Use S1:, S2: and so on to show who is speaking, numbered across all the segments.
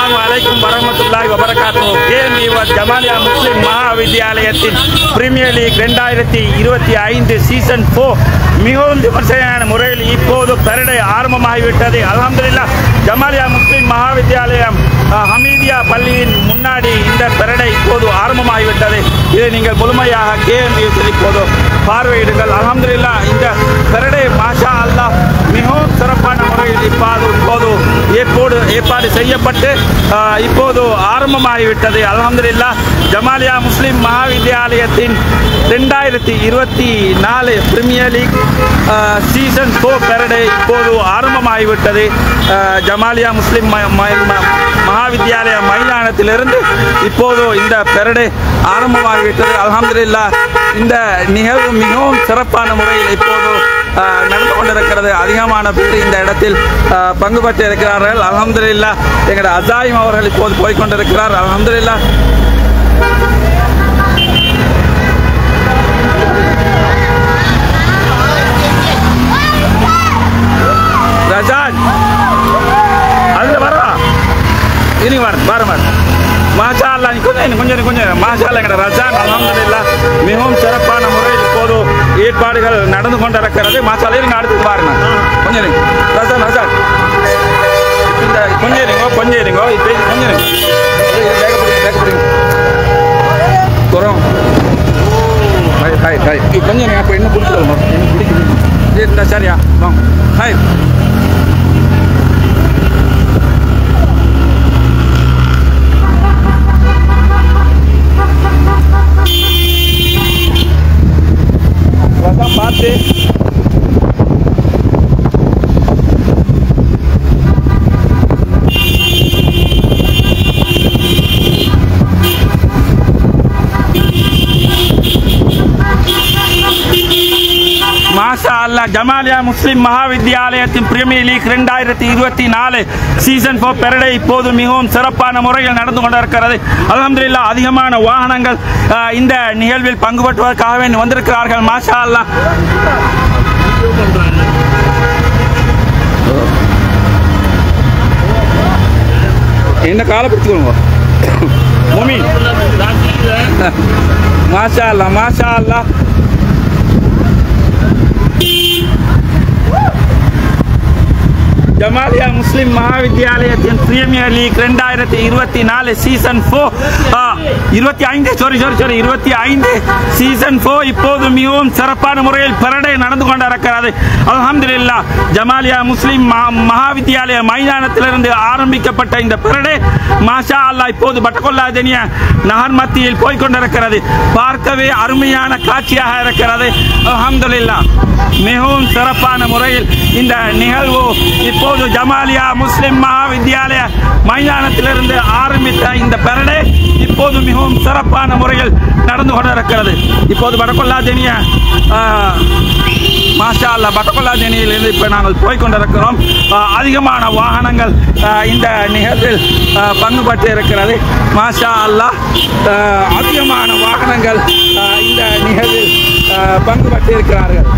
S1: அஸ்ஸலாமு அலைக்கும் வரஹ்மத்துல்லாஹி வபரகாத்துஹு. KMUS ஜமாலியா முஸ்லிம் மகாவித்யாலயத்தின் பிரீமியர் லீக் 2025 சீசன் 4 மிகவும் விமர்சையான முறையில் இப்போது பரடை ஆரம்பமாகிவிட்டது. அல்ஹம்துலில்லாஹ் ஜமாலியா முஸ்லிம் மகாவித்யாலயம் ஹமீதியா பள்ளியின் முன்னாடி இந்த பரடை இப்போது ஆரம்பமாகிவிட்டது. இதை நீங்கள் முழுமையாக KMUS இப்போது பார்வையிடுங்கள். அல்ஹம்துலில்லாஹ் இந்த பரடை மாஷா அல்லாஹ் மிகவும் சிறப்பான முறையில் இப்போது ஏற்பாடு செய்யப்பட்டு இப்போது ஆரம்பமாகிவிட்டது. அல்ஹம்துலில்லாஹ் ஜமாலியா முஸ்லிம் மகாவித்யாலயத்தின் 2024 பிரீமியர் லீக் சீசன் 4 பரடை இப்போது ஆரம்பமாகிவிட்டது. ஜமாலியா முஸ்லிம் மகாவித்யாலய மைதானத்திலிருந்து இப்போது இந்த பரடை ஆரம்பமாகிவிட்டது. அல்ஹம்துலில்லாஹ் இந்த நிகழ்வு மிகவும் சிறப்பான முறையில் இப்போது நடந்து கொண்டிருக்கிறது. அதிகமான பேர் இந்த இடத்தில் பங்கு பெற்று இருக்கிறார்கள். அல்ஹம்துலில்லாஹ் எங்களோட அசாயிம் அவர்கள் இப்போது போய்கொண்டிருக்கிறார். அல்ஹம்துலில்லாஹ் ரஜான் அதுல வரா இனி வர மாஷா அல்லாஹ் கொஞ்சம் மாஷா அல்லாஹ் எங்கட ரஜான் அல்ஹம்துலில்லாஹ் மிகவும் சிறப்பான முறையில் இப்போது ஏற்பாடுகள் நடந்து கொண்டிருக்கிறது. மாஷா அல்லாஹ் நீங்க அடுத்து பாருங்க. கொஞ்சம் ரஜான் இந்த கொஞ்சம் இருங்க இப்போ கொஞ்சம் குறம் ஹாய் கொஞ்சம் அப்போ என்ன பிடிச்சிடணும் என்ன பிடிக்குது சரியா ஹாய் பார்த்து மாஷா அல்லாஹ் ஜமாலியா முஸ்லிம் மகாவித்யாலயத்தின் பிரீமியர் லீக் 2024 சீசன் 4 பரடை இப்போது மிகவும் சிறப்பான முறையில் நடந்து கொண்டிருக்கிறது. அல்ஹம்துலில்லாஹ் அதிகமான வாகனங்கள் இந்த நிகழ்வில் பங்கு பெற்றுவதற்காக வேண்டி வந்திருக்கிறார்கள். மாஷா அல்லாஹ் என்ன காலை பிடிச்சுக்கோங்க மோமின் மாஷா அல்லாஹ் ஜமாலியா முஸ்லிம் மகாவித்யாலயத்தின் பிரீமியர் லீக் 2024 சீசன் 25 சீசன் 4 இப்போது மிகவும் சிறப்பான முறையில் பரடை நடந்து கொண்டிருக்கிறது. அல்ஹம்துலில்லாஹ் ஜமாலியா முஸ்லிம் மகாவித்யாலய மைதானத்திலிருந்து ஆரம்பிக்கப்பட்ட இந்த பரடை மாஷா அல்லாஹ் இப்போது பட்டகொல்லாதனிய நகர் மத்தியில் போய்கொண்டிருக்கிறது. பார்க்கவே அருமையான காட்சியாக இருக்கிறது. அல்ஹம்துலில்லாஹ் மிகவும் சிறப்பான முறையில் இந்த நிகழ்வு இப்போது ஜமாலியா முஸ்லிம் மகாவித்யாலய மைதானத்திலிருந்து ஆரம்பித்த இந்த பரடை இப்போது மிகவும் சிறப்பான முறையில் நடந்து கொண்டிருக்கிறது. இப்போது பட்டகொல்லாதனிய மாஷா அல்லாஹ் பட்டகொல்லாதனியிலிருந்து இப்போ நாங்கள் போய்கொண்டிருக்கிறோம். அதிகமான வாகனங்கள் இந்த நிகழ்வில் பங்கு பெற்று இருக்கிறது. மாஷா அல்லாஹ் அதிகமான வாகனங்கள் இந்த நிகழ்வில் பங்கு பெற்று இருக்கிறார்கள்.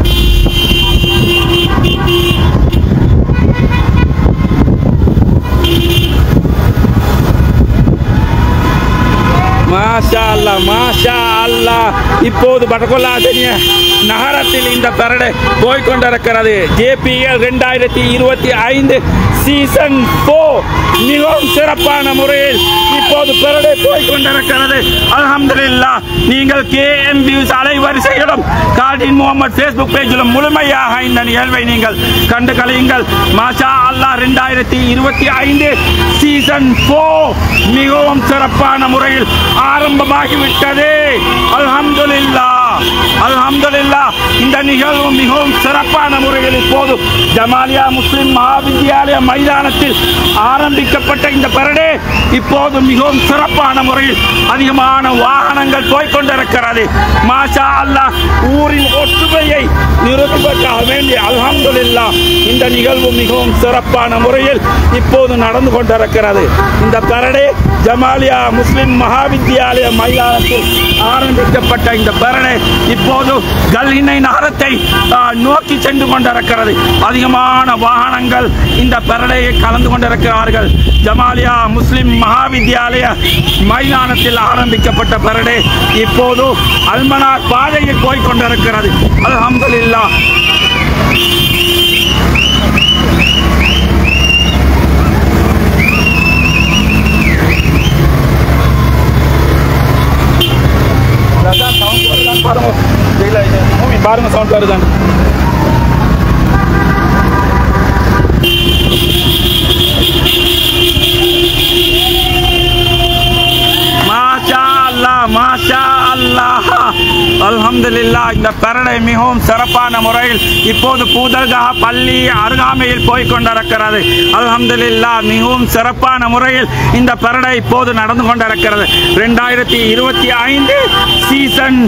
S1: மாஷா அல்லாஹ் இப்போது பட்டகொல்லாதனிய நகரத்தில் இந்த பரடை போய்கொண்டிருக்கிறது. JPL 2025 சீசன் 4 மிகவும் சிறப்பான முறையில் இப்போது பரடை போய்கொண்டிருக்கிறது. அல்ஹம்துலில்லாஹ் நீங்கள் KMUS அலைவரிசையிலும் கார்டின் முகமது Facebook பேஜிலும் முழுமையாக இந்த நிகழ்வை நீங்கள் கண்டு கழியுங்கள். மாஷா அல்லாஹ் 2025 சீசன் 4 மிகவும் சிறப்பான முறையில் ஆரம்பமாகிவிட்டது. அல்ஹம்துலில்லாஹ் இந்த நிகழ்வு மிகவும் சிறப்பான முறையில் இப்போது ஜமாலியா முஸ்லிம் மகாவித்யாலய மைதானத்தில் ஆரம்பிக்கப்பட்ட இந்த பரடை இப்போது மிகவும் சிறப்பான முறையில் அதிகமான வாகனங்கள் போய்கொண்டிருக்கிறது. மாஷா அல்லாஹ் ஊரின் ஒற்றுமையை நிறுத்துவதற்காக வேண்டி அல்ஹம்துலில்லாஹ் இந்த நிகழ்வு மிகவும் சிறப்பான முறையில் இப்போது நடந்து கொண்டிருக்கிறது. இந்த பரடை ஜமாலியா முஸ்லிம் மகாவித்யாலய மைதானத்தில் ஆரம்பிக்கப்பட்ட இந்த பரடை இப்போது கல்ஹினை நகரத்தை நோக்கி சென்று கொண்டிருக்கிறது. அதிகமான வாகனங்கள் இந்த பரடையை கலந்து கொண்டிருக்கிறார்கள். ஜமாலியா முஸ்லிம் மகாவித்யாலய மைதானத்தில் ஆரம்பிக்கப்பட்ட பரடே இப்போது அல்மனார் பாதையில் போய் கொண்டிருக்கிறது. அல்ஹம்துலில்லாஹ். பாருங்க சவுண்ட் வருதான். மாஷா அல்லாஹ் அல்ஹம்துலில்லாஹ். இந்த பரடை மிகவும் சிறப்பான முறையில் இப்போது பூதர்காஹ் பள்ளி அருகாமையில் போய் கொண்டிருக்கிறது. அல்ஹம்துலில்லாஹ் மிகவும் சிறப்பான முறையில் இந்த பரடை இப்போது நடந்து கொண்டிருக்கிறது. 2025 சீசன்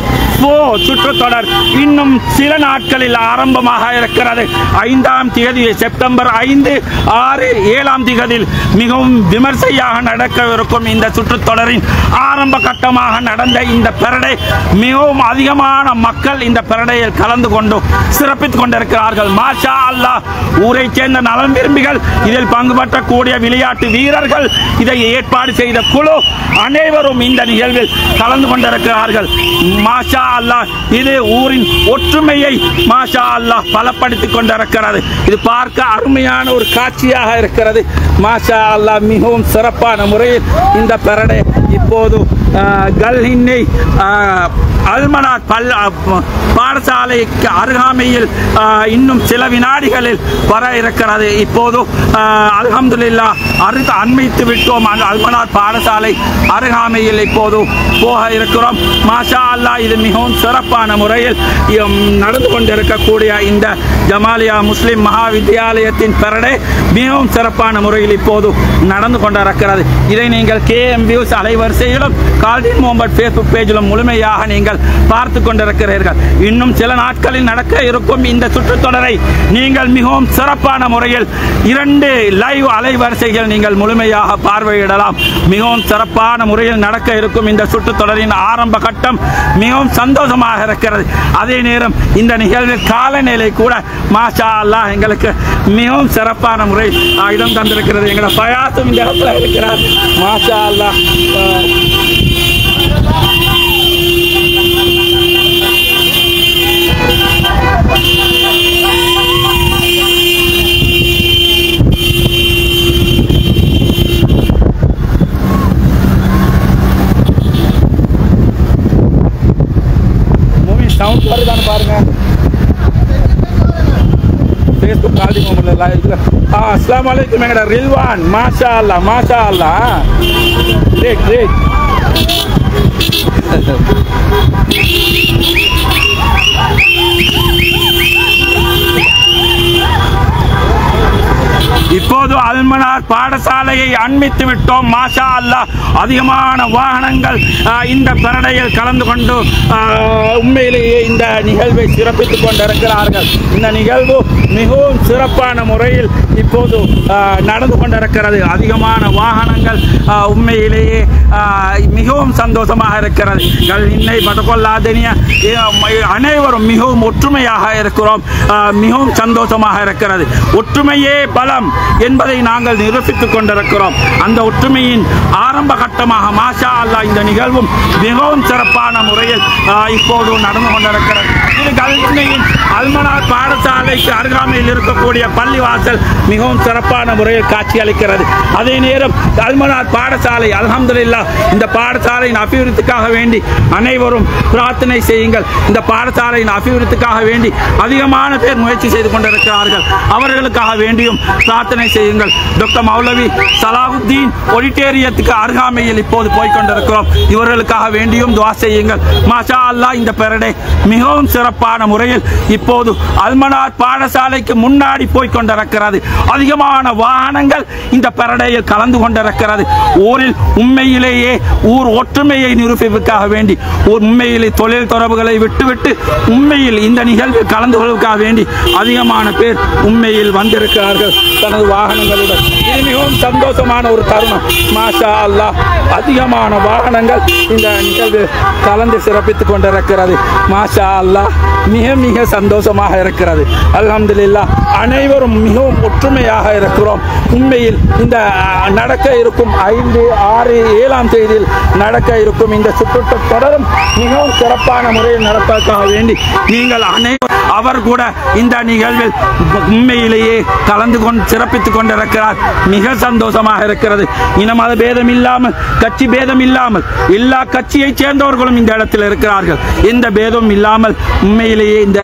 S1: 4 சுற்றுத்தொடர் இன்னும் சில நாட்களில் ஆரம்பமாக இருக்கிறது. 5ஆம் தேதி செப்டம்பர் 5, 6, 7ஆம் தேதியில் மிகவும் விமர்சையாக நடக்கவிருக்கும் இந்த சுற்றுத்தொடரின் ஆரம்ப கட்டமாக நடந்த இந்த பரடை மிகவும் அதிகமான மக்கள் இந்த பரடையில் கலந்து கொண்டு சிறப்பித்துக் கொண்டிருக்கிறார்கள். மாஷா அல்லாஹ். ஊரை சேர்ந்த நலன் விரும்பிகள், இதில் பங்கு பெற்றக்கூடிய விளையாட்டு வீரர்கள், இதை ஏற்பாடு செய்த குழு அனைவரும் இந்த நிகழ்வில் கலந்து கொண்டிருக்கிறார்கள். மாஷா அல்லாஹ். இது ஊரின் ஒற்றுமையை மாஷா அல்லாஹ் பலப்படுத்திக் கொண்டிருக்கிறது. இது பார்க்க அருமையான ஒரு காட்சியாக இருக்கிறது. மாஷா அல்லாஹ். மிகவும் சிறப்பான முறையில் இந்த பரடை இப்போது கல்ஹின்னை அல்மனார் பாடசாலைக்கு அருகாமையில் இன்னும் சில வினாடிகளில் வர இருக்கிறது. இப்போது அல்ஹம்துலில்லாஹ் அண்மைத்து விட்டோம். அல்மனார் பாடசாலை அருகாமையில் இப்போது போக இருக்கிறோம். மாஷா அல்லாஹ். இது மிகவும் சிறப்பான முறையில் நடந்து கொண்டிருக்கக்கூடிய இந்த ஜமாலியா முஸ்லிம் மகாவித்யாலயத்தின் பரடை மிகவும் சிறப்பான முறையில் இப்போது நடந்து கொண்டிருக்கிறது. இதை நீங்கள் KM Views அலைவரிசையிலும் கால்டின் முகமது ஃபேஸ்புக் பேஜிலும் முழுமையாக நீங்கள் பார்த்து கொண்டிருக்கிறீர்கள். இன்னும் சில நாட்களில் நடக்க இருக்கும் இந்த சுற்றுத்தொடரை நீங்கள் மிகவும் சிறப்பான முறையில் 2 லைவ் அலைவரிசைகள் நீங்கள் முழுமையாக பார்வையிடலாம். மிகவும் சிறப்பான முறையில் நடக்க இருக்கும் இந்த சுற்றுத்தொடரின் ஆரம்ப கட்டம் மிகவும் சந்தோஷமாக இருக்கிறது. அதே நேரம் இந்த நிகழ்வில் காலநிலை கூட மாஷா அல்லாஹ் எங்களுக்கு மிகவும் சிறப்பான முறையில் இடம் தந்திருக்கிறது. எங்களோட பயாசும் இந்த இடத்துல இருக்கிறார். மாஷா அல்லாஹ். சவுண்ட் வருதான்னு பாருங்க. Facebook கால்டி முகமது லைவ்ல. அஸ்ஸலாமு அலைக்கும் எங்கட ரில்வான். மாஷா அல்லாஹ் மாஷா அல்லாஹ். Great great. இப்போது அல்மனார் பாடசாலையை அண்மித்து விட்டோம். மாஷா அல்லாஹ். அதிகமான வாகனங்கள் இந்த பரடையில் கலந்து கொண்டு உண்மையிலேயே இந்த நிகழ்வை சிறப்பித்துக் கொண்டிருக்கிறார்கள். இந்த நிகழ்வு மிகவும் சிறப்பான முறையில் இப்போது நடந்து கொண்டிருக்கிறது. அதிகமான வாகனங்கள் உண்மையிலேயே மிகவும் சந்தோஷமாக இருக்கிறது. இன்னை பட்டகொள்ளாதனிய அனைவரும் மிகவும் ஒற்றுமையாக இருக்கிறோம். மிகவும் சந்தோஷமாக இருக்கிறது. ஒற்றுமையே பலம் என்பதை நாங்கள் நிரூபித்துக் கொண்டிருக்கிறோம். அந்த ஒற்றுமையின் ஆரம்ப கட்டமாக மாஷா அல்லாஹ் இந்த நிகழ்வும் மிகவும் சிறப்பான முறையில் இப்போது நடந்து கொண்டிருக்கிறது. இது கல்வியின் அல்மனார் பாடசாலைக்கு அருகாமையில் இருக்கக்கூடிய பள்ளிவாசல் மிகவும் சிறப்பான முறையில் காட்சி அளிக்கிறது. அதே நேரம் அல்மனார் பாடசாலை அல்ஹம்துலில்லாஹ் இந்த பாடசாலையின் அபிவிருத்திக்காக வேண்டி அனைவரும் பிரார்த்தனை செய்யுங்கள். இந்த பாடசாலையின் அபிவிருத்திக்காக வேண்டி அதிகமான பேர் முயற்சி செய்து கொண்டிருக்கிறார்கள். அவர்களுக்காக வேண்டியும் பிரார்த்தனை செய்யுங்கள். டாக்டர் மௌலவி சலாஹுத்தீன் ஆடிட்டோரியத்துக்கு அருகாமையில் இப்போது போய்கொண்டிருக்கிறோம். இவர்களுக்காக வேண்டியும் துஆ செய்யுங்கள். மாஷா அல்லாஹ் இந்த பரடை மிகவும் சிறப்பான முறையில் இப்போது அல்மனார் பாடசாலைக்கு முன்னாடி போய்கொண்டிருக்கிறது. அதிகமான வாகனங்கள் இந்த பரடையில் கலந்து கொண்டிருக்கிறது. ஊரில் உண்மையிலேயே ஊர் ஒற்றுமையை நிரூபிப்பதற்காக வேண்டி உண்மையிலே தொழில் தொடர்புகளை விட்டுவிட்டு உண்மையில் இந்த நிகழ்வில் கலந்து கொள்வதற்காக வேண்டி அதிகமான பேர் உண்மையில் வந்திருக்கிறார்கள் தனது வாகனங்களுடன். இது மிகவும் சந்தோஷமான ஒரு தருணம். மாஷா அல்லாஹ் அதிகமான வாகனங்கள் இந்த நிகழ்வில் கலந்து சிறப்பித்துக் கொண்டிருக்கிறது. மாஷா அல்லாஹ் மிக மிக சந்தோஷமாக இருக்கிறது. அல்ஹம்துலில்லாஹ் அனைவரும் மிகவும் ஒற்றுமை ஒற்றுமையாக இருக்கிறோம். உண்மையில் இந்த நடக்க இருக்கும் 5, 6, 7ஆம் தேதியில் நடக்க இருக்கும் இந்த சுற்றுலா தொடரும் மிகவும் சிறப்பான முறையில் நடப்பதற்காக வேண்டி நீங்கள் அவர் கூட இந்த நிகழ்வில் உண்மையிலேயே கலந்து கொண்டு சிறப்பித்துக் கொண்டிருக்கிறார். மிக சந்தோஷமாக இருக்கிறது. இன மத பேதம் இல்லாமல், கட்சி பேதம் இல்லாமல் எல்லா கட்சியை சேர்ந்தவர்களும் இந்த இடத்தில் இருக்கிறார்கள். எந்த பேதமும் இல்லாமல் உண்மையிலேயே இந்த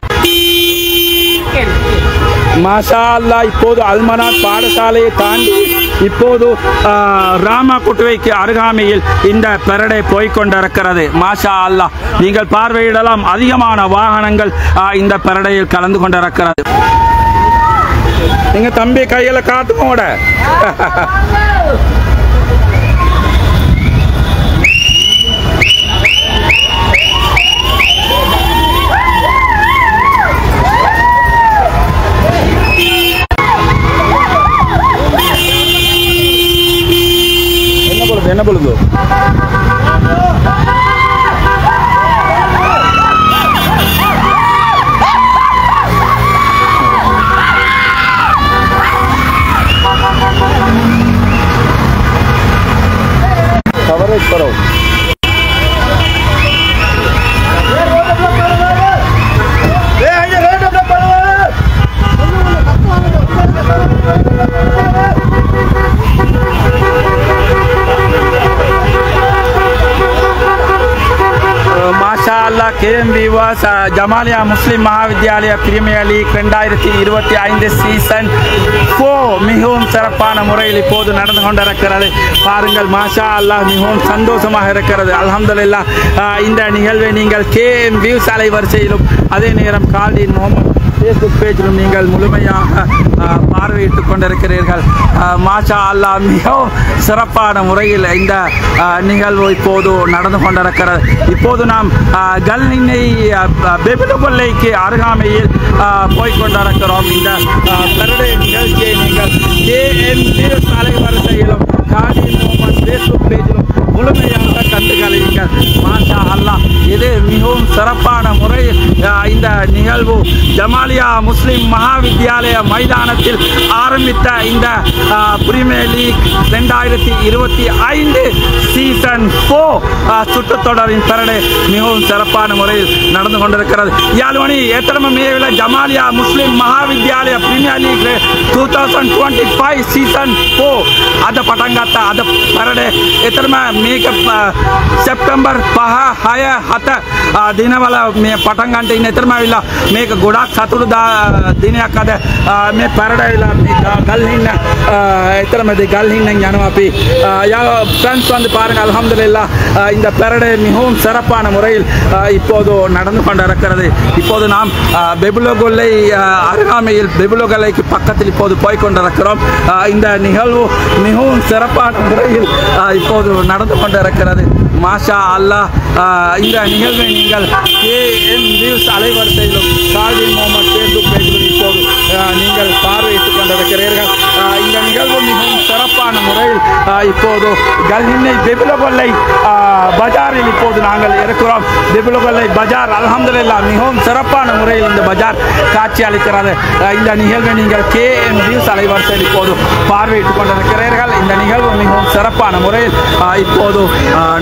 S1: மாஷா அல்லாஹ் இப்போது அல்மனாத் பாடசாலையை தாண்டி இப்போது ராமா குட்டுவைக்கு அருகாமையில் இந்த பெரடை போய்கொண்டிருக்கிறது. மாஷா அல்லாஹ் நீங்கள் பார்வையிடலாம். அதிகமான வாகனங்கள் இந்த பெரடையில் கலந்து கொண்டிருக்கிறது. நீங்க தம்பி கையில காட்டுமோட என்ன பொழுது कवरेज करो. மாஷாஅல்லாஹ் KMVவாஸ் ஜமாலியா முஸ்லிம் மகாவித்யாலய பிரீமியர் லீக் 2025 சீசன் 4 மிகவும் சிறப்பான முறையில் இப்போது நடந்து கொண்டிருக்கிறது. பாருங்கள் மாஷா அல்லாஹ் மிகவும் சந்தோஷமாக இருக்கிறது. அல்ஹம்துலில்லாஹ் இந்த நிகழ்வை நீங்கள் KMVஸ் அலைவரிசையிலும் அதே நேரம் கால்டின் முகமது ஃபேஸ்புக் பேஜிலும் நீங்கள் முழுமையாக பார்வையிட்டுக் கொண்டிருக்கிறீர்கள். மாஷா அல்லாஹ் மிகவும் சிறப்பான முறையில் இந்த நிகழ்வு இப்போது நடந்து கொண்டிருக்கிறது. இப்போது நாம் கல்லினை பெபிலுகொல்லைக்கு அருகாமையில் போய்கொண்டிருக்கிறோம். இந்த பெரடை நிகழ்ச்சியை நீங்கள் KMVஸ் அலைவரிசையிலும் கால்டின் முகமது ஃபேஸ்புக் பேஜிலும் முழுமையாக கண்டுகளிங்கள். மாஷா அல்லாஹ் இது மிகவும் சிறப்பான முறையில் இந்த நிகழ்வு ஜமாலியா முஸ்லிம் மகாவித்யாலய மைதானத்தில் ஆரம்பித்த இந்த பிரீமியர் லீக் 2025 சீசன் 4 சுற்றுத்தொடரின் பெரடை மிகவும் சிறப்பான முறையில் நடந்து கொண்டிருக்கிறது. யாழ்வணி எத்தனை மேவில ஜமாலியா முஸ்லிம் மகாவித்யாலய பிரீமியர் லீக் 2025 சீசன் 4 අද පටන් ගත්තා. අද පෙරඩේ එතරම් මේක සැප්තැම්බර් 5 6 7 දිනවල මේ පටන් ගන්නට ඉන්න එතරම් ඇවිල්ලා මේක ගොඩක් සතුටු දිනයක් අද මේ පෙරඩේලා ගල්හින්න එතරම් ගල්හින්න යනවා අපි ஃப்ரெண்ட்ஸ் வந்து பாருங்க. அல்ஹம்துலில்லாஹ் இந்த பெரடை மிகவும் சிறப்பான முறையில் இப்போது நடந்து கொண்டிருக்கிறது. இப்போது நாம் பெபுலகொல்லை அருகாமையில் பெபுலகொல்லைக்கு பக்கத்தில் இப்போது போய்கொண்டிருக்கிறோம். இந்த நிகழ்வு மிகவும் சிறப்பான முறையில் இப்போது நடந்து கொண்டிருக்கிறது. மாஷா அல்லாஹ் இந்த நிகழ்வை நீங்கள் KMVஸ் அலைவரிசையிலும் கால்டின் முகமது ஃபேஸ்புக் பேஜிலும் இப்போது நீங்கள் பார்வையிட்டுக் கொண்டிருக்கிறீர்கள். இந்த நிகழ்வு மிகவும் சிறப்பான முறையில் இப்போது கல்ஹின்னை பெபுலகொல்லை பஜாரில் இப்போது நாங்கள் இருக்கிறோம். பெபுலகொல்லை பஜார் அல்ஹம்துலில்லாஹ் மிகவும் சிறப்பான முறையில் இந்த பஜார் காட்சி அளிக்கிறது. இந்த நிகழ்வை நீங்கள் KMVஸ் அலைவரிசையில் இப்போது பார்வையிட்டுக் கொண்டிருக்கிறீர்கள். இந்த நிகழ்வு மிகவும் சிறப்பான முறையில் இப்போது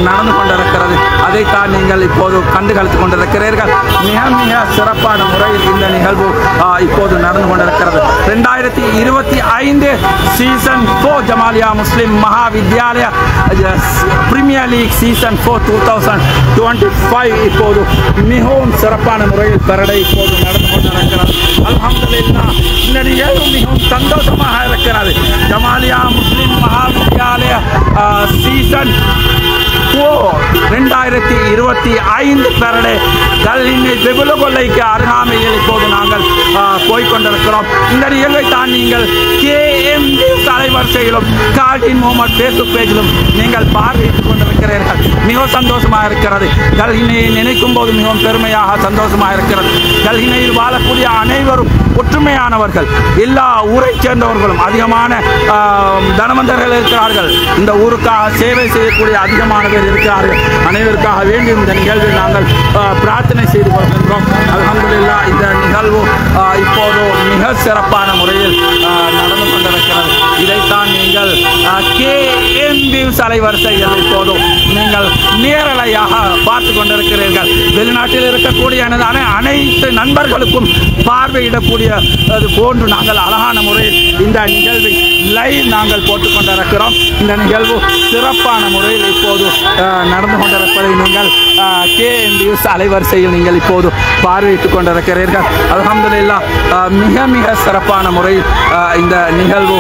S1: நடந்து கொண்டிருக்கிறது. அதைத்தான் நீங்கள் இப்போது கண்டுகளித்துக் கொண்டிருக்கிறீர்கள். மிக மிக சிறப்பான முறையில் இந்த நிகழ்வு இப்போது நடந்து கொண்டிருக்கிறது. 2025 சீசன் 4 ஜமாலியா முஸ்லிம் மகாவித்யாலய பிரீமியர் லீக் சீசன் 4 2025 இப்போது மிகவும் சிறப்பான முறையில் பெரடை இப்போது நடந்து கொண்டிருக்கிறது. அல்ஹம்துலில்லாஹ் இந்த நிகழ்வு மிகவும் சந்தோஷமாக இருக்கிறது. ஜமாலியா முஸ்லிம் மகாவித்யாலய சீசன் 2025 பெரடை கல்லினை பெபுலகொல்லைக்கு அருகாமையில் இப்போது நாங்கள் போய்கொண்டிருக்கிறோம். இந்த நிகழ்வை தான் நீங்கள் KMVஸ் அலைவரிசையிலும் கால்டின் முகமது ஃபேஸ்புக் பேஜிலும் நீங்கள் பார்வையிட்டுக் கொண்டிருக்கிறீர்கள். மிகவும் சந்தோஷமாக இருக்கிறது. கல்லினையை நினைக்கும் போது மிகவும் பெருமையாக சந்தோஷமாக இருக்கிறது. கல்லினையில் வாழக்கூடிய அனைவரும் ஒற்றுமையானவர்கள். எல்லா ஊரை சேர்ந்தவர்களும் அதிகமான தனவந்தர்கள் இருக்கிறார்கள். இந்த ஊருக்காக சேவை செய்யக்கூடிய அதிகமான பேர் இருக்கிறார்கள். அனைவருக்காக வேண்டியும் இந்த நிகழ்வில் நாங்கள் பிரார்த்தனை செய்து கொள்கின்றோம். அல்ஹம்துலில்லாஹ் இந்த நிகழ்வு இப்போது மிக சிறப்பான முறையில் நடந்து இதைத்தான் நீங்கள் KM அலைவரிசையில் இப்போது நீங்கள் நேரலையாக பார்த்து கொண்டிருக்கிறீர்கள். வெளிநாட்டில் இருக்கக்கூடிய அனைத்து நண்பர்களுக்கும் பார்வையிடக்கூடிய அது போன்று நாங்கள் அழகான முறையில் இந்த நிகழ்வை லைவ் நாங்கள் போட்டுக் கொண்டிருக்கிறோம். இந்த நிகழ்வு சிறப்பான முறையில் இப்போது நடந்து கொண்டிருப்பதை நீங்கள் KM அலைவரிசையில் நீங்கள் இப்போது பார்வையிட்டுக் கொண்டிருக்கிறீர்கள். அல்ஹம்துலில்லாஹ் மிக மிக சிறப்பான முறையில் இந்த நிகழ்வு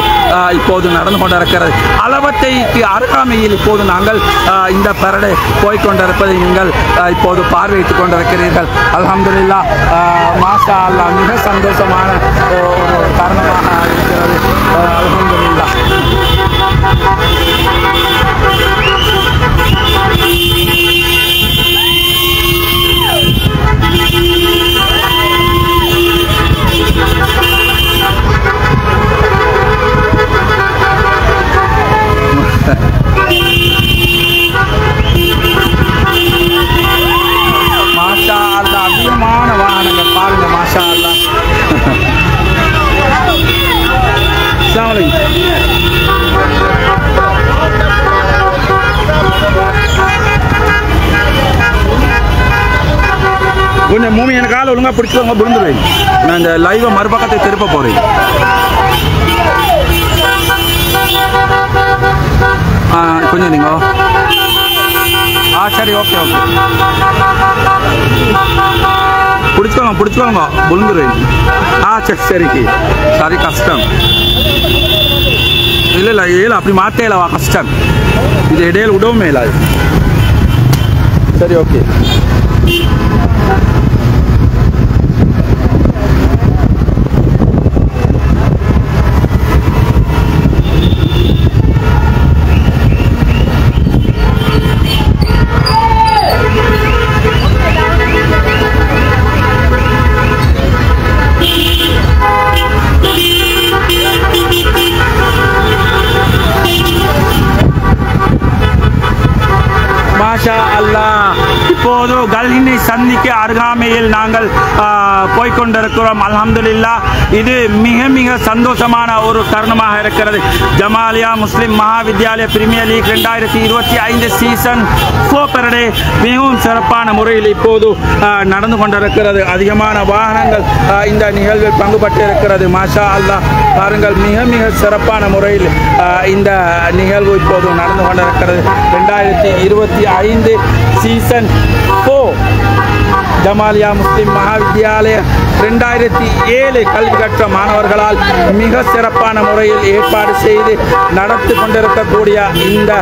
S1: இப்போது நடந்து கொண்டிருக்கிறது. அளவத்தைக்கு அருகாமையில் இப்போது நாங்கள் இந்த பரடை போய்கொண்டிருப்பதை நீங்கள் இப்போது பார்வையிட்டுக் கொண்டிருக்கிறீர்கள். அல்ஹம்துலில்லாஹ் மாஷா அல்லாஹ் மிக சந்தோஷமான ஒரு காரணமாக இருக்கிறது. அல்ஹம்துலில்லாஹ். மாஷா அல்லாஹ் அதிகமான வாகனங்கள் பாருங்க. மாஷா அல்லாஹ். அஸ்ஸலாமு அலைக்கும். கொஞ்சம் மூணு எனக்கு காலை ஒழுங்காக பிடிச்சவங்க விழுந்துருவேன். நான் இந்த லைவை மறுபக்கத்தை திருப்ப போகிறேன். கொஞ்சம் நீங்கள் சரி ஓகே ஓகே பிடிச்சிக்கோங்க விழுந்துருவேன். சரி சரி கஷ்டம் இல்லை ஏழு அப்படி மாற்றேலவா கஷ்டம். இது இடையில விடவும் இல்லாது. சரி ஓகே. மாஷா அல்லாஹ். இப்போது கல்ஹினை சந்திக்கு அருகாமையில் நாங்கள் போய்கொண்டிருக்கிறோம். அல்ஹம்துலில்லாஹ் இது மிக மிக சந்தோஷமான ஒரு தருணமாக இருக்கிறது. ஜமாலியா முஸ்லிம் Mahavidyalaya premier league 2025 season 4 Baradei மிகவும் சிறப்பான முறையில் இப்போது நடந்து கொண்டிருக்கிறது. அதிகமான வாகனங்கள் இந்த நிகழ்வில் பங்கு பட்டு இருக்கிறது. மாஷா அல்லாஹ் பாருங்கள் மிக மிக சிறப்பான முறையில் இந்த நிகழ்வு இப்போது நடந்து கொண்டிருக்கிறது. 2025 சீசன் 4 ஜமாலியா முஸ்லிம் மகாவித்யாலய 2007 கல்வி கற்ற மாணவர்களால் மிக சிறப்பான முறையில் ஏற்பாடு செய்து நடத்தி கொண்டிருக்கக்கூடிய இந்த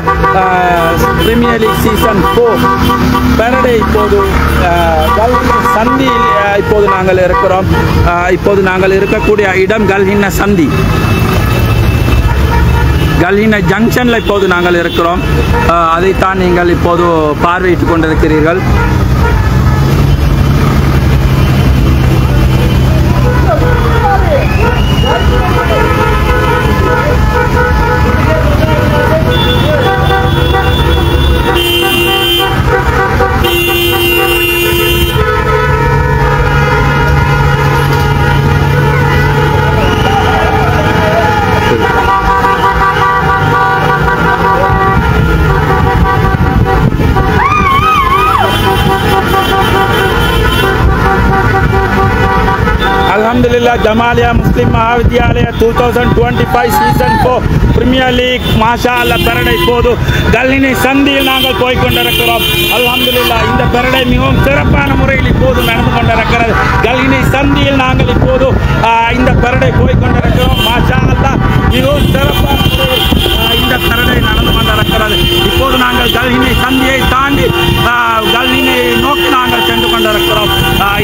S1: பிரீமியர் லீக் சீசன் 4 பரடே இப்போது சந்தியில் இப்போது நாங்கள் இருக்கிறோம். இப்போது நாங்கள் இருக்கக்கூடிய இடம் கல்ஹின்ன சந்தி, கல்ஹின்ன ஜங்ஷனில் இப்போது நாங்கள் இருக்கிறோம். அதைத்தான் நீங்கள் இப்போது பார்வையிட்டுக் கொண்டிருக்கிறீர்கள். अल्हम्दुलिल्लाह जमालिया मुस्लिम महाविद्यालय 2025 सीजन 4 प्रीमियर लीग माशाअल्लाह பரடை இப்போது கல்ஹினை சந்தியில் நாங்கள் போய்கொண்டிருக்கிறோம். அல்ஹம்துலில்லாஹ் இந்த பரடை மிகவும் சிறப்பான முறையில் இப்போது நடந்து கொண்டிருக்கிறது. கல்ஹினை சந்தியில் நாங்கள் இப்போது இந்த பரடை போய்கொண்டிருக்கிறோம். மாஷாஅல்லாஹ் மிகவும் சிறப்பான முறையில் இந்த பரடை நடந்து கொண்டிருக்கிறது. இப்போது நாங்கள் கல்ஹினை சந்தியை தாண்டி கல்ஹினை நோக்கி நாங்கள் சென்று கொண்டிருக்கிறோம்.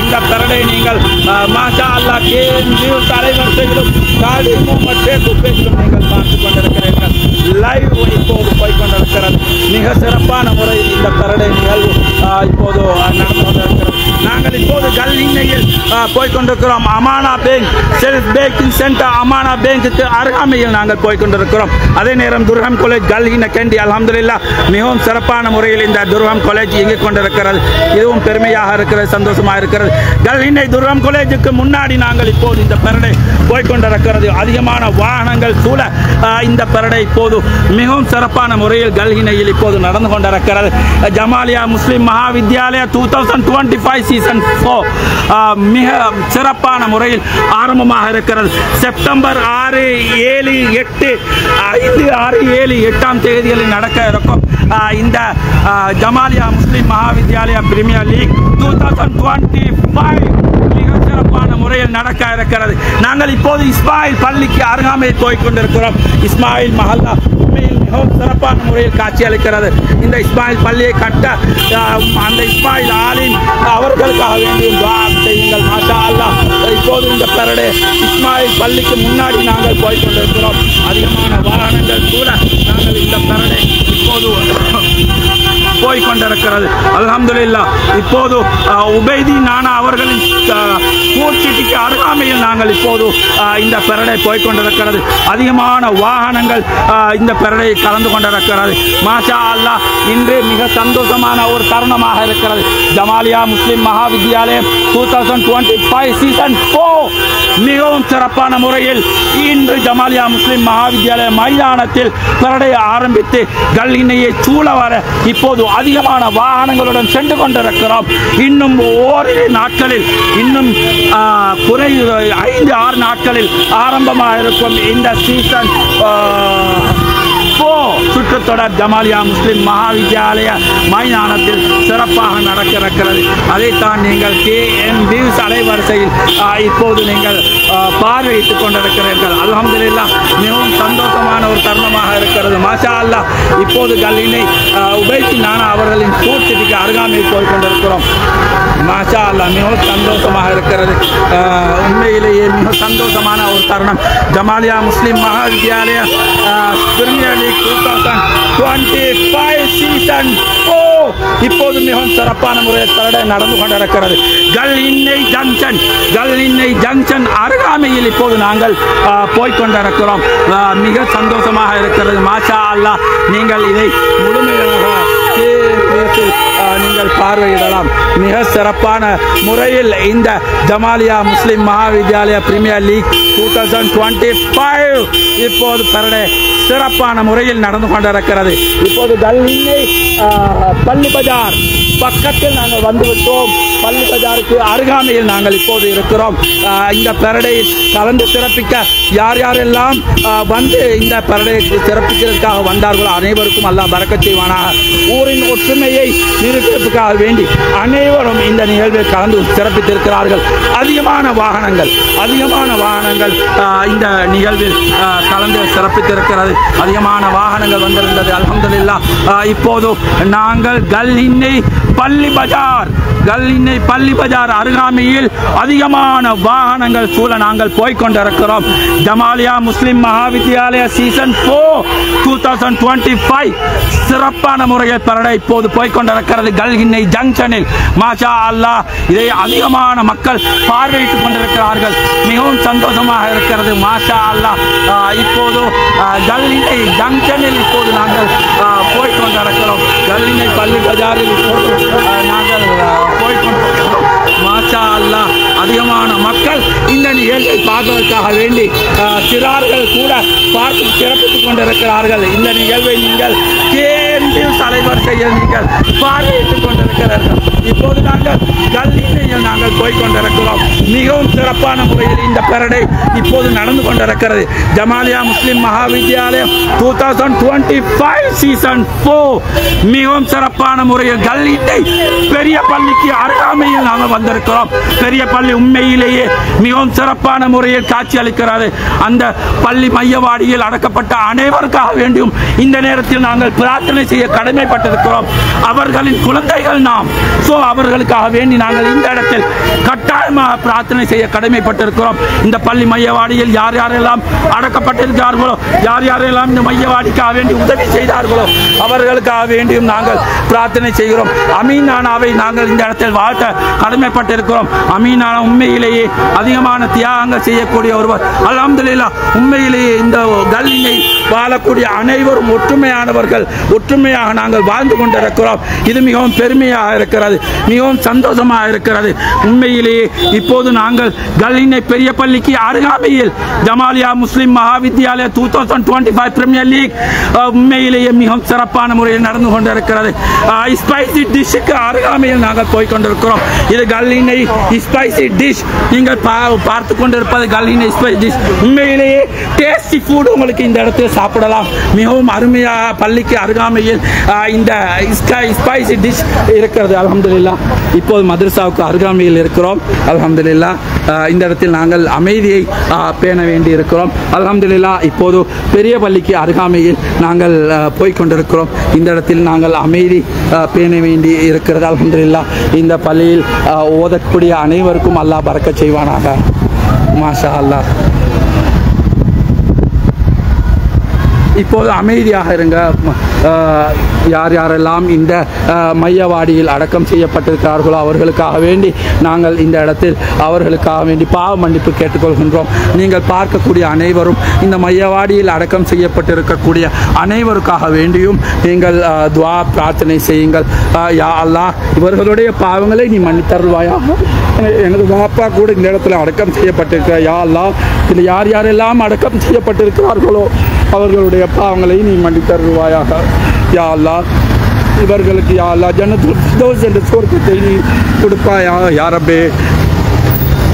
S1: இந்த பரடை நீங்கள் மாஷாஅல்லாஹ் KM அலைவரிசையிலும் காடி பேசும் நீங்கள் பார்த்து கொண்டிருக்கிறீர்கள். லைவ் இப்போது போய்கொண்டிருக்கிறது. மிக சிறப்பான முறையில் இந்த பரடை நிகழ்வு இப்போது நடந்து கொண்டிருக்கிறது. நாங்கள் இப்போது கல்ஹினையில் போய்கொண்டிருக்கிறோம். Amana bank self packing centre Amana பேங்க்கு அருகாமையில் நாங்கள் போய்கொண்டிருக்கிறோம். அதே நேரம் துர்ஹம் காலேஜ் கல்ஹின கேண்டி அல்ஹம்துலில்லாஹ் மிகவும் சிறப்பான முறையில் இந்த துர்ஹம் காலேஜ் இயங்கிக் கொண்டிருக்கிறது. இதுவும் பெருமையாக இருக்கிறது, சந்தோஷமாக இருக்கிறது. கல்ஹினை துர்ஹம் காலேஜுக்கு முன்னாடி நாங்கள் இப்போது இந்த பெரடை போய்கொண்டிருக்கிறது. அதிகமான வாகனங்கள் சூழ இந்த பெரடை இப்போது மிகவும் சிறப்பான முறையில் கல்ஹினையில் இப்போது நடந்து கொண்டிருக்கிறது. ஜமாலியா முஸ்லிம் மகாவித்யாலயா 2025 சீசன் 4 மிக சிறப்பான முறையில் ஆரம்பமாக இருக்கிறது. செப்டம்பர் 6, 7, 8, 5, 6, 7, 8ஆம் தேதிகளில் நடக்க இருக்கும் இந்த ஜமாலியா முஸ்லிம் மகாவித்யாலயா பிரீமியர் லீக் 2025 மிக சிறப்பான முறையில் நடக்க இருக்கிறது. நாங்கள் இப்போது இஸ்மாயில் பள்ளிக்கு அருகாமையில் போய்கொண்டிருக்கிறோம். இஸ்மாயில் மஹல்லா உண்மையில் மிகவும் சிறப்பான முறையில் காட்சி அளிக்கிறது. இந்த இஸ்மாயில் பள்ளியை கட்ட அந்த இஸ்மாயில் ஆலிம் அவர்களுக்காக வேண்டியும் துஆ செய்யுங்கள். மாஷா அல்லாஹ். இப்போது இந்த பெரடே இஸ்மாயில் பள்ளிக்கு முன்னாடி நாங்கள் போய்கொண்டிருக்கிறோம். அதிகமான வாகனங்கள் கூட நாங்கள் இந்த பெரடே இப்போது போய்கொண்டிருக்கிறது. அல்ஹம்துலில்லாஹ். இப்போது உபைதி நானா அவர்களின் கூர்ச்சிட்டிக்கு அருகாமையில் நாங்கள் இப்போது இந்த பெரடை போய்கொண்டிருக்கிறது. அதிகமான வாகனங்கள் இந்த பெரடை கலந்து கொண்டிருக்கிறது. மாஷா அல்லாஹ். இன்று மிக சந்தோஷமான ஒரு தருணமாக இருக்கிறது. ஜமாலியா முஸ்லிம் மகாவித்யாலயம் 2025 சீசன் 4 மிகவும் சிறப்பான முறையில் இன்று ஜமாலியா முஸ்லிம் மகாவித்யாலய மைதானத்தில் பெரடையை ஆரம்பித்து கல்ஹினையை சூழ வர இப்போது அதிகமான வாகனங்களுடன் சென்று கொண்டிருக்கிறோம். இன்னும் ஓரிரு நாட்களில் இன்னும் 5-6 நாட்களில் ஆரம்பமாக இருக்கும் இந்த சீசன் 4 சுற்றுத்தொடர் ஜமாலியா முஸ்லிம் மகாவித்யாலய மைதானத்தில் சிறப்பாக நடக்க இருக்கிறது. அதைத்தான் நீங்கள் KM நியூஸ் அலைவரிசையில் இப்போது நீங்கள் பார்வையிட்டுக் கொண்டிருக்கிறீர்கள். அல்ஹம்துலில்லாஹ். மிகவும் சந்தோஷமான ஒரு தருணமாக இருக்கிறது. மாஷா அல்லாஹ். இப்போது கல்ஹினை உபைதி நானா அவர்களின் கூர்ச்சிட்டிக்கு அருகாமையில் போய்கொண்டிருக்கிறோம். மாஷா அல்லாஹ். மிகவும் சந்தோஷமாக இருக்கிறது. உண்மையிலேயே மிக சந்தோஷமான ஒரு தருணம். ஜமாலியா முஸ்லிம் மகாவித்யாலய பிரீமியர் லீக் 2025 சீசன் 4 இப்போது மிகவும் சிறப்பான முறையில் பெரடை நடந்து கொண்டிருக்கிறது. கல்ஹினை ஜங்ஷன் அருகாமையில் இப்போது நாங்கள் போய்கொண்டிருக்கிறோம். மிக சந்தோஷமாக இருக்கிறது. மாஷா அல்லாஹ். நீங்கள் இதை முழுமையாக நீங்கள் பார்வையிடலாம். மிக சிறப்பான முறையில் இந்த ஜமாலியா முஸ்லிம் மகாவித்யாலயா பிரீமியர் லீக் 2025 இப்போது பெரடை சிறப்பான முறையில் நடந்து கொண்டிருக்கிறது. இப்போது கல்ஹினை பள்ளி பஜார் பக்கத்தில் நாங்கள் வந்துவிட்டோம். பள்ளி பஜாருக்கு அருகாமையில் நாங்கள் இப்போது இருக்கிறோம். இந்த பெரடையில் கலந்து சிறப்பிக்க யார் யாரெல்லாம் வந்து இந்த பெரடையை சிறப்பிக்கிறதுக்காக வந்தார்களோ அனைவருக்கும் அல்லாஹ் பரக்கத் செய்வானாக. ஊரின் ஒற்றுமையை நிரூபிப்பதற்காக வேண்டி அனைவரும் இந்த நிகழ்வில் கலந்து சிறப்பித்திருக்கிறார்கள். அதிகமான வாகனங்கள் இந்த நிகழ்வில் கலந்து சிறப்பித்திருக்கிறது. அதிகமான வாகனங்கள் வந்திருந்தது. அல்ஹம்துலில்லாஹ். இப்போது நாங்கள் கல்ஹினை பள்ளி பஜார் அருகாமையில் அதிகமான வாகனங்கள் சூழ நாங்கள் போய்கொண்டிருக்கிறோம். ஜமாலியா முஸ்லிம் மகாவித்யாலய சீசன் 4 2025 சிறப்பான முறையில் பெரடை இப்போது போய்கொண்டிருக்கிறது. கல்ஹினை ஜங்ஷனில் மாஷா அல்லாஹ். இதை அதிகமான மக்கள் பார்வையிட்டுக் கொண்டிருக்கிறார்கள். மிகவும் சந்தோஷமாக இருக்கிறது. மாஷா அல்லாஹ். இப்போது கல்ஹினை ஜங்ஷனில் இப்போது நாங்கள் போய்கொண்டிருக்கிறோம். கல்ஹினை பள்ளி பஜாரில் இப்போது நாங்கள் போய்கொண்டிருக்கிறோம். மாஷா அல்லாஹ். அதிகமான மக்கள் இந்த நிகழ்வை பார்ப்பதற்காக வேண்டி சிறார்கள் கூட பார்த்து சிறப்பித்துக் கொண்டிருக்கிறார்கள். இந்த நிகழ்வை நீங்கள் தலைவரிசையில் நீங்கள் பார்வையிட்டுக் கொண்டிருக்கிறார்கள். இப்போது நாங்கள் கல்ஹினையில் நாங்கள் போய்கொண்டிருக்கிறோம். மிகவும் சிறப்பான முறையில் இந்த பெரடை இப்போது நடந்து கொண்டிருக்கிறது. ஜமாலியா முஸ்லிம் மகாவித்யாலயம் 2025 சீசன் 4 மிகவும் சிறப்பான முறையில் கல்ஹினை பெரிய பள்ளிக்கு அருகாமையில் நாங்கள் வந்திருக்கிறோம். பெரிய பள்ளி உண்மையிலேயே மிகவும் சிறப்பான முறையில் காட்சி அளிக்கிறது. அந்த பள்ளி மையவாடியில் அடக்கப்பட்ட அனைவருக்காக வேண்டியும் இந்த நேரத்தில் நாங்கள் பிரார்த்தனை செய்ய கடமைப்பட்டிருக்கிறோம். கொண்டிருக்கிறோம். அவர்களின் குழந்தைகள் நாம். அவர்களுக்காக வேண்டி நாங்கள் இந்த இடத்தில் கட்டாயமாக பிரார்த்தனை செய்ய கடமைப்பட்டிருக்கிறோம். இந்த பள்ளி மையவாடியில் யார் யாரெல்லாம் அடக்கப்பட்டிருக்கிறார்களோ, யார் யாரெல்லாம் இந்த மையவாடிக்காக வேண்டி உதவி செய்தார்களோ அவர்களுக்காக வேண்டியும் நாங்கள் பிரார்த்தனை செய்கிறோம். அமீனானாவை நாங்கள் இந்த இடத்தில் வாழ்த்த கடமைப்பட்டிருக்கிறோம். அமீனானா உண்மையிலேயே அதிகமான தியாகங்கள் செய்யக்கூடிய ஒருவர். அல்ஹம்துலில்லாஹ், உண்மையிலேயே இந்த கல்லினை வாழக்கூடிய அனைவரும் ஒற்றுமையானவர்கள். ஒற்றுமையாக நாங்கள் வாழ்ந்து கொண்டிருக்கிறோம். இது மிகவும் பெருமையாக இருக்கிறது, மிகவும் சந்தோஷமாக இருக்கிறது. உண்மையிலேயே இப்போது நாங்கள் கல்லினை பெரிய பள்ளிக்கு அருகாமையில் ஜமாலியா முஸ்லிம் மகாவித்யாலயா 2025 பிரீமியர் லீக் உண்மையிலேயே மிகவும் சிறப்பான முறையில் நடந்து கொண்டிருக்கிறது. ஸ்பைசி டிஷ்ஷுக்கு அருகாமையில் நாங்கள் போய்கொண்டிருக்கிறோம். இது கல்லினை ஸ்பைசி டிஷ். நீங்கள் பார்த்து கொண்டிருப்பது கல்லினை ஸ்பைசி டிஷ். உண்மையிலேயே டேஸ்டி ஃபுட் உங்களுக்கு இந்த இடத்தில் சாப்பிடலாம். மிகவும் அருமையாக பள்ளிக்கு அருகாமையில் இந்த ஸ்பைசி டிஷ் இருக்கிறது. அல்ஹம்துலில்லாஹ், இப்போது மதரசாவுக்கு அருகாமையில் இருக்கிறோம். அல்ஹம்துலில்லாஹ், இந்த இடத்தில் நாங்கள் அமைதியை பேண வேண்டி இருக்கிறோம். அல்ஹம்துலில்லாஹ், இப்போது பெரிய பள்ளிக்கு அருகாமையில் நாங்கள் போய்கொண்டிருக்கிறோம். இந்த இடத்தில் நாங்கள் அமைதி பேண வேண்டி இருக்கிறது. அல்ஹம்துலில்லாஹ், இந்த பள்ளியில் ஓதக்கூடிய அனைவருக்கும் அல்லாஹ் பரக்கத் செய்வானாக. மாஷா அல்லாஹ். இப்போது அமைதியாக இருங்க. யார் யாரெல்லாம் இந்த மையவாடியில் அடக்கம் செய்யப்பட்டிருக்கிறார்களோ அவர்களுக்காக வேண்டி நாங்கள் இந்த இடத்தில் அவர்களுக்காக வேண்டி பாவ மன்னிப்பு கேட்டுக்கொள்கின்றோம். நீங்கள் பார்க்கக்கூடிய அனைவரும் இந்த மையவாடியில் அடக்கம் செய்யப்பட்டிருக்கக்கூடிய அனைவருக்காக வேண்டியும் நீங்கள் துவா பிரார்த்தனை செய்யுங்கள். யா அல்லாஹ், இவர்களுடைய பாவங்களை நீ மன்னித்தருள்வாயா. எனது பாப்பா கூட இந்த இடத்துல அடக்கம் செய்யப்பட்டிருக்கிற. யா அல்லாஹ், இதில் யார் யாரெல்லாம் அடக்கம் செய்யப்பட்டிருக்கிறார்களோ அவர்களுடைய பாவங்களை நீ மன்னித்தருள்வாயாக. யா அல்லாஹ், இவர்களுக்கு யா அல்லாஹ் ஜன்னத்துல் ஃபிர்தௌஸ் என்ற சொர்க்கத்தை நீ கொடுப்பாயா. யா ரப்பே,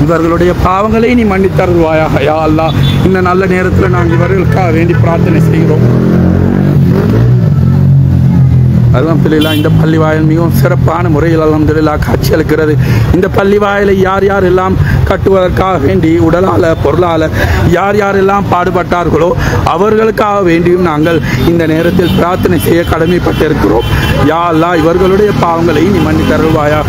S1: இவர்களுடைய பாவங்களை நீ மன்னித்தருள்வாயாக. யா அல்லாஹ், இந்த நல்ல நேரத்தில் நாங்கள் இவர்களுக்காக வேண்டி பிரார்த்தனை செய்கிறோம். அல்ஹம்துலில்லாஹ், இந்த பள்ளி வாயில் மிகவும் சிறப்பான முறையில் அல்ஹம்துலில்லாஹ் காட்சி அளிக்கிறது. இந்த பள்ளி வாயிலை யார் யாரெல்லாம் கட்டுவதற்காக வேண்டி உடலால் பொருளால் யார் யாரெல்லாம் பாடுபட்டார்களோ அவர்களுக்காக வேண்டியும் நாங்கள் இந்த நேரத்தில் பிரார்த்தனை செய்ய கடமைப்பட்டிருக்கிறோம். யா அல்லாஹ், இவர்களுடைய பாவங்களை நீ மன்னித்தருள்வாயாக.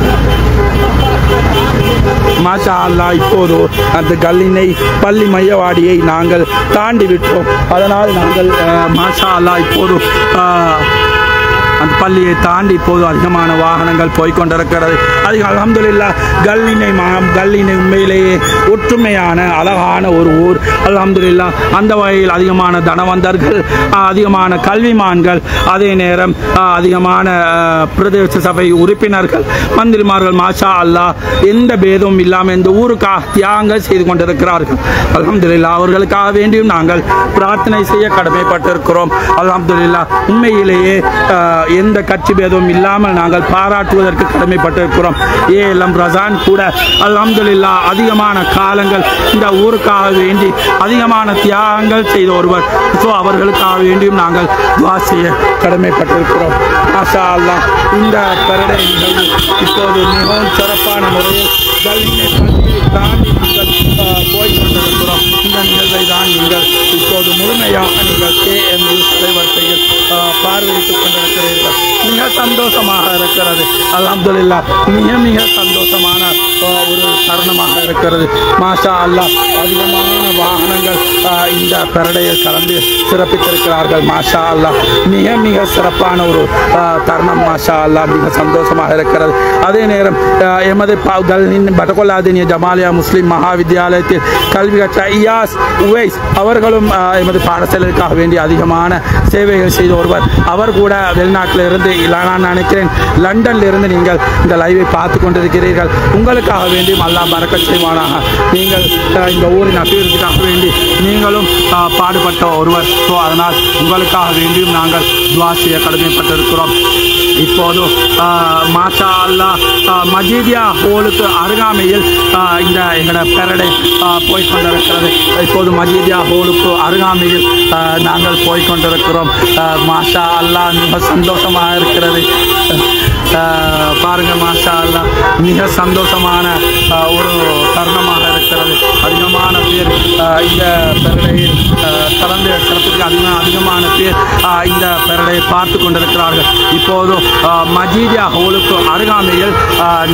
S1: மாஷா அல்லாஹ், இப்போது அந்த கல்லினை பள்ளி மையவாடியை நாங்கள் தாண்டி விட்டோம். அதனால் நாங்கள் மாஷா அல்லாஹ் இப்போது அந்த பள்ளியை தாண்டி இப்போது அதிகமான வாகனங்கள் போய்கொண்டிருக்கிறது. அதிகம் அல்ஹம்துலில்லாஹ், கல்லினை உண்மையிலேயே ஒற்றுமையான அழகான ஒரு ஊர். அல்ஹம்துலில்லாஹ், அந்த வகையில் அதிகமான தனவந்தர்கள், அதிகமான கல்விமான்கள், அதே நேரம் அதிகமான பிரதேச சபை உறுப்பினர்கள், மந்திரிமார்கள் மாஷா அல்லாஹ் எந்த பேதமும் இல்லாமல் இந்த ஊருக்காக தியாகங்கள் செய்து கொண்டிருக்கிறார்கள். அல்ஹம்துலில்லாஹ், அவர்களுக்காக வேண்டியும் நாங்கள் பிரார்த்தனை செய்ய கடமைப்பட்டிருக்கிறோம். அல்ஹம்துலில்லாஹ், உண்மையிலேயே எந்த கட்சி பேதமும் இல்லாமல் நாங்கள் பாராட்டுவதற்கு கடமைப்பட்டிருக்கிறோம். ஏஎல்எம் ரசான் கூட அல்ஹம்துலில்லாஹ் அதிகமான காலங்கள் இந்த ஊருக்காக வேண்டி அதிகமான தியாகங்கள் செய்த ஒருவர். அவர்களுக்காக வேண்டியும் நாங்கள் துஆ செய்ய கடமைப்பட்டிருக்கிறோம். மாஷா அல்லாஹ், இந்த பரடை நிகழ்வு இப்போது மிகவும் சிறப்பான முறையில் தாண்டி நீங்கள் போய்கொண்டிருக்கிறோம். இந்த நிகழ்வை தான் நீங்கள் இப்போது முழுமையாக நீங்கள் KM வரிசையில் பார்வையிட்டுக் கொண்டிருக்கிறீர்கள். மிக சந்தோஷமாக இருக்கிறது. அல்ஹம்துலில்லாஹ், மிக சந்தோஷமான ஒரு தருணமாக இருக்கிறது. மாஷா அல்லாஹ், அதிகமான வாகனங்கள் இந்த பரடையில் கலந்து சிறப்பித்திருக்கிறார்கள். மாஷா அல்லாஹ், மிக சிறப்பான ஒரு தருணம். மாஷா அல்லாஹ், மிக சந்தோஷமாக இருக்கிறது. அதே நேரம் எமது பட்டகொல்லாதினிய ஜமாலியா முஸ்லிம் மகாவித்யாலயத்தில் கல்வி கற்ற இயாஸ் உவைஸ் அவர்களும் எமது பாடசாலைக்காக வேண்டிய அதிகமான சேவைகள் செய்த ஒருவர். அவர் கூட வெளிநாட்டில் இருந்து, நான் நினைக்கிறேன் லண்டனில் இருந்து நீங்கள் இந்த லைவை பார்த்து கொண்டிருக்கிறீர்கள். உங்களுக்காக வேண்டியும் அல்லாஹ் பரக்கத் செய்வானாக. நீங்கள் இந்த ஊரின் அபிவிருத்திக்காக வேண்டி நீங்களும் பாடுபட்ட ஒருவர். அதனால் உங்களுக்காக வேண்டியும் நாங்கள் துஆ செய்ய கடமைப்பட்டிருக்கிறோம். இப்போது மாஷா அல்லாஹ், மஜீதியா ஹோலுக்கு அருகாமையில் இந்த எங்களோட பெரடை போய்கொண்டிருக்கிறது. இப்போது மஜீதியா ஹோலுக்கு அருகாமையில் நாங்கள் போய்கொண்டிருக்கிறோம். மாஷா அல்லாஹ், மிக சந்தோஷமாக இருக்கிறது. பாருங்கள், மாஷா அல்லாஹ், மிக சந்தோஷமான ஒரு தருணமாக இருக்கிறது. கொண்டிருக்கிறது. அதிகமான பேர் இந்த பெரடையில் கலந்து எடுக்கிறதுக்கு அதிகமான பேர் இந்த பெரடையை பார்த்து கொண்டிருக்கிறார்கள். இப்போது மஜீதியா ஹோலுக்கு அருகாமையில்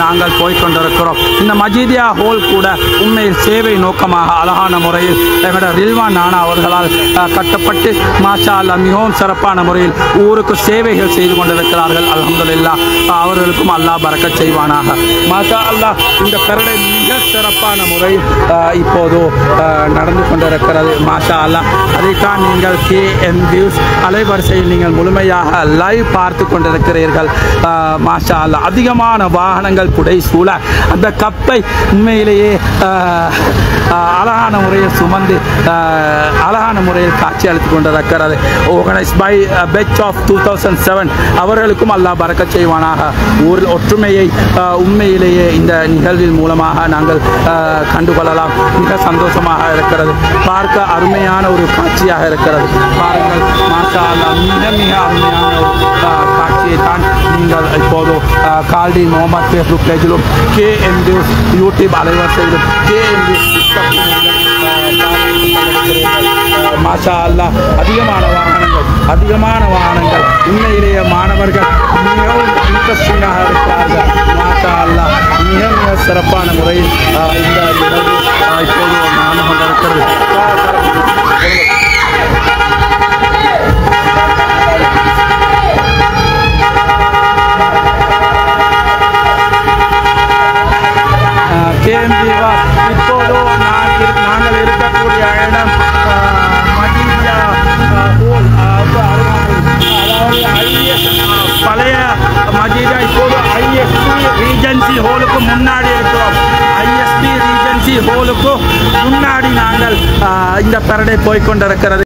S1: நாங்கள் போய்கொண்டிருக்கிறோம். இந்த மஜீதியா ஹோல் கூட உண்மையில் சேவை நோக்கமாக அழகான முறையில் எங்களோட ரில்வான் நானா அவர்களால் கட்டப்பட்டு மாஷா அல்லாஹ் மிகவும் சிறப்பான முறையில் ஊருக்கு சேவைகள் செய்து கொண்டிருக்கிறார்கள். அல்ஹம்துலில்லாஹ் அவர்களுக்கும் அல்லாஹ் பரக்கத் செய்வானாக. மாஷா அல்லாஹ் இந்த பெரடை மிக சிறப்பான முறையில் இப்போது நடந்து கொண்டிருக்கிறது. மாஷா அல்லாஹ் அதைத்தான் நீங்கள் KM நியூஸ் அலைவரிசையில் நீங்கள் முழுமையாக லைவ் பார்த்து கொண்டிருக்கிறீர்கள். மாஷா அல்லாஹ் அதிகமான வாகனங்கள் புடை சூழ அந்த கப்பை உண்மையிலேயே அழகான முறையில் சுமந்து அழகான முறையில் காட்சி அளித்துக் கொண்டிருக்கிறது. ஆர்கனைஸ் பை பெச் ஆஃப் 2007 அவர்களுக்கும் அல்லாஹ் பரக்கத் செய்வானாக. ஊரில் ஒற்றுமையை உண்மையிலேயே இந்த நிகழ்வின் மூலமாக நாங்கள் கண்டுகொள்ளலாம். மிக சந்தோஷமாக இருக்கிறது. பார்க்க அருமையான ஒரு காட்சியாக இருக்கிறது. பாருங்கள் மாஷா அல்லாஹ் மிக மிக அருமையான ஒரு காட்சியை தான் நீங்கள் இப்போது கால்டி முகமது ஃபேஸ்புக் பேஜிலும் KM நியூஸ் யூடியூப் அலைவரிசையிலும் KM நியூஸ் மாஷா அல்லாஹ் அதிகமான வாகனங்கள் உண்மையிலேயே மாணவர்கள் மிகவும் இன்ட்ரெஸ்டிங்காக இருக்கிறார்கள். மாஷா அல்லாஹ் மிக மிக சிறப்பான முறையில் இந்த நிகழ்வு இப்போது நடந்து கொண்டிருக்கிறது. இப்போது நாங்கள் இருக்கக்கூடிய இடம் மஜீதியா ஹோல், அதாவது பழைய மஜீதியா இப்போது ISP ரீஜென்சி ஹோலுக்கு முன்னாடி இருக்கிறோம். ISP ரீஜென்சி ஹோலுக்கு முன்னாடி நாங்கள் இந்த பெரடை போய்கொண்டிருக்கிறது.